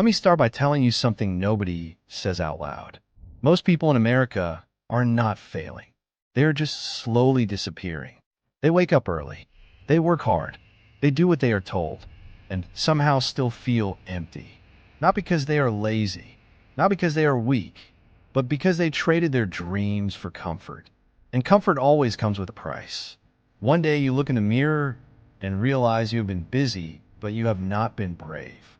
Let me start by telling you something nobody says out loud. Most people in America are not failing. They are just slowly disappearing. They wake up early. They work hard. They do what they are told, and somehow still feel empty. Not because they are lazy, not because they are weak, but because they traded their dreams for comfort. And comfort always comes with a price. One day you look in the mirror and realize you have been busy, but you have not been brave.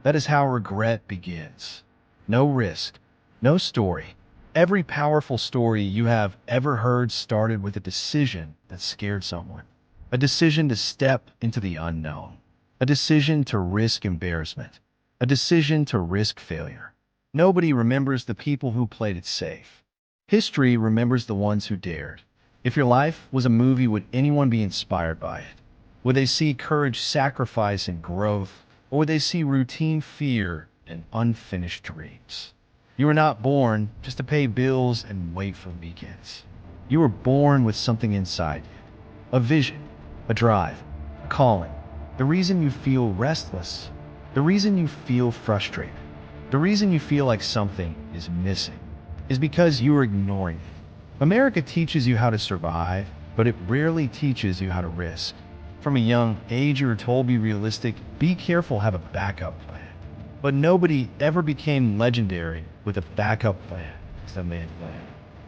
That is how regret begins. No risk, no story. Every powerful story you have ever heard started with a decision that scared someone. A decision to step into the unknown. A decision to risk embarrassment. A decision to risk failure. Nobody remembers the people who played it safe. History remembers the ones who dared. If your life was a movie, would anyone be inspired by it? Would they see courage, sacrifice, and growth? Or would they see routine, fear, and unfinished dreams? You were not born just to pay bills and wait for weekends. You were born with something inside you. A vision, a drive, a calling. The reason you feel restless, the reason you feel frustrated, the reason you feel like something is missing is because you are ignoring it. America teaches you how to survive, but it rarely teaches you how to risk. From a young age, you were told be realistic, be careful, have a backup plan. But nobody ever became legendary with a backup plan. It's a man plan.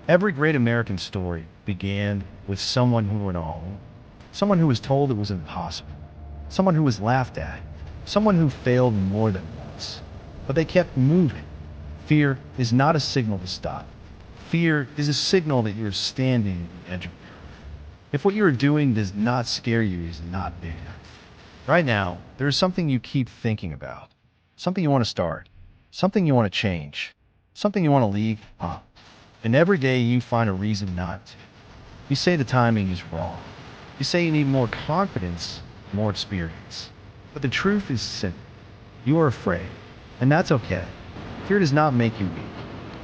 Every great American story began with someone who went all in. Someone who was told it was impossible. Someone who was laughed at. Someone who failed more than once. But they kept moving. Fear is not a signal to stop. Fear is a signal that you're standing at the edge of fear. If what you're doing does not scare you, it's not big enough. Right now, there is something you keep thinking about. Something you want to start. Something you want to change. Something you want to leave on. And every day you find a reason not to. You say the timing is wrong. You say you need more confidence, more experience. But the truth is simple. You are afraid. And that's okay. Fear does not make you weak.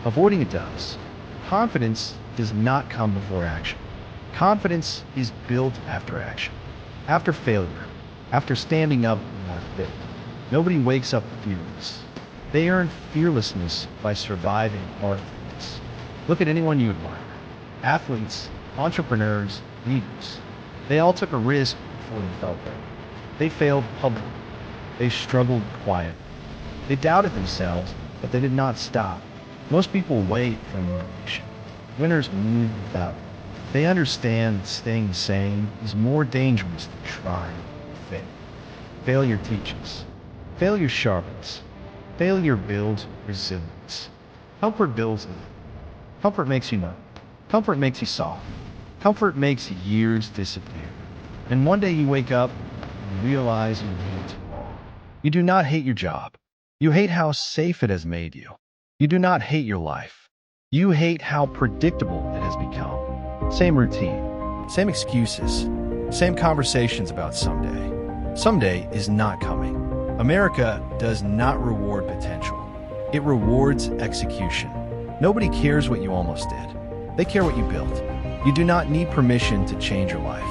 Avoiding it does. Confidence does not come before action. Confidence is built after action. After failure. After standing up and not fit. Nobody wakes up fearless. They earn fearlessness by surviving hard things. Look at anyone you admire. Athletes, entrepreneurs, leaders. They all took a risk before they felt ready. They failed publicly. They struggled quietly. They doubted themselves, but they did not stop. Most people wait for motivation. Winners move without it. They understand staying the same is more dangerous than trying to fail. Failure teaches. Failure sharpens. Failure builds resilience. Comfort builds it. Comfort makes you numb. Comfort makes you soft. Comfort makes years disappear. And one day you wake up and realize you waited too long. You do not hate your job. You hate how safe it has made you. You do not hate your life. You hate how predictable it has become. Same routine, same excuses, same conversations about someday. Someday is not coming. America does not reward potential. It rewards execution. Nobody cares what you almost did. They care what you built. You do not need permission to change your life.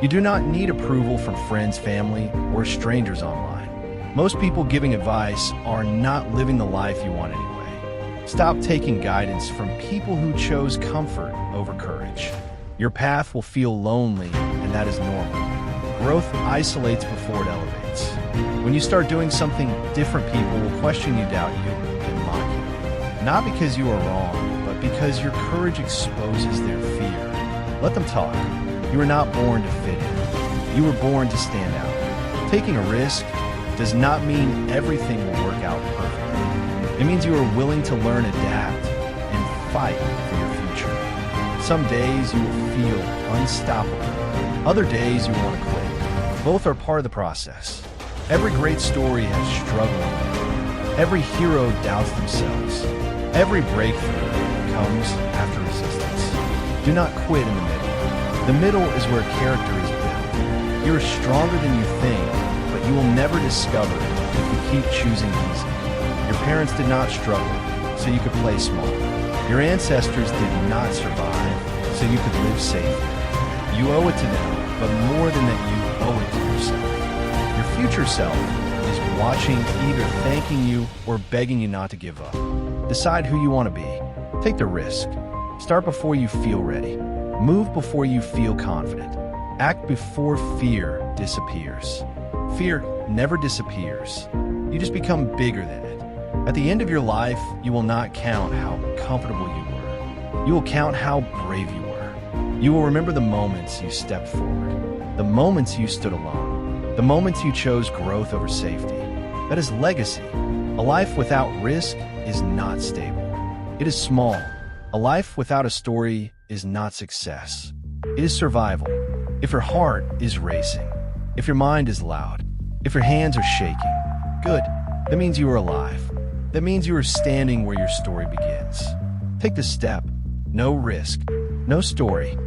You do not need approval from friends, family, or strangers online. Most people giving advice are not living the life you want anyway. Stop taking guidance from people who chose comfort over courage. Your path will feel lonely, and that is normal. Growth isolates before it elevates. When you start doing something different, people will question you, doubt you, and mock you. Not because you are wrong, but because your courage exposes their fear. Let them talk. You were not born to fit in. You were born to stand out. Taking a risk does not mean everything will work out perfectly. It means you are willing to learn, adapt, and fight for your future. Some days you will feel unstoppable. Other days you want to quit. Both are part of the process. Every great story has struggle. Every hero doubts themselves. Every breakthrough comes after resistance. Do not quit in the middle. The middle is where character is built. You're stronger than you think, but you will never discover it if you keep choosing easy. Your parents did not struggle, so you could play small. Your ancestors did not survive, so you could live safely. You owe it to them, but more than that, you owe it to yourself. Your future self is watching, either thanking you or begging you not to give up. Decide who you want to be. Take the risk. Start before you feel ready. Move before you feel confident. Act before fear disappears. Fear never disappears. You just become bigger than it. At the end of your life, you will not count how comfortable you were. You will count how brave you were. You will remember the moments you stepped forward, the moments you stood alone, the moments you chose growth over safety. That is legacy. A life without risk is not stable. It is small. A life without a story is not success. It is survival. If your heart is racing, if your mind is loud, if your hands are shaking, good. That means you are alive. That means you are standing where your story begins. Take the step. No risk, no story,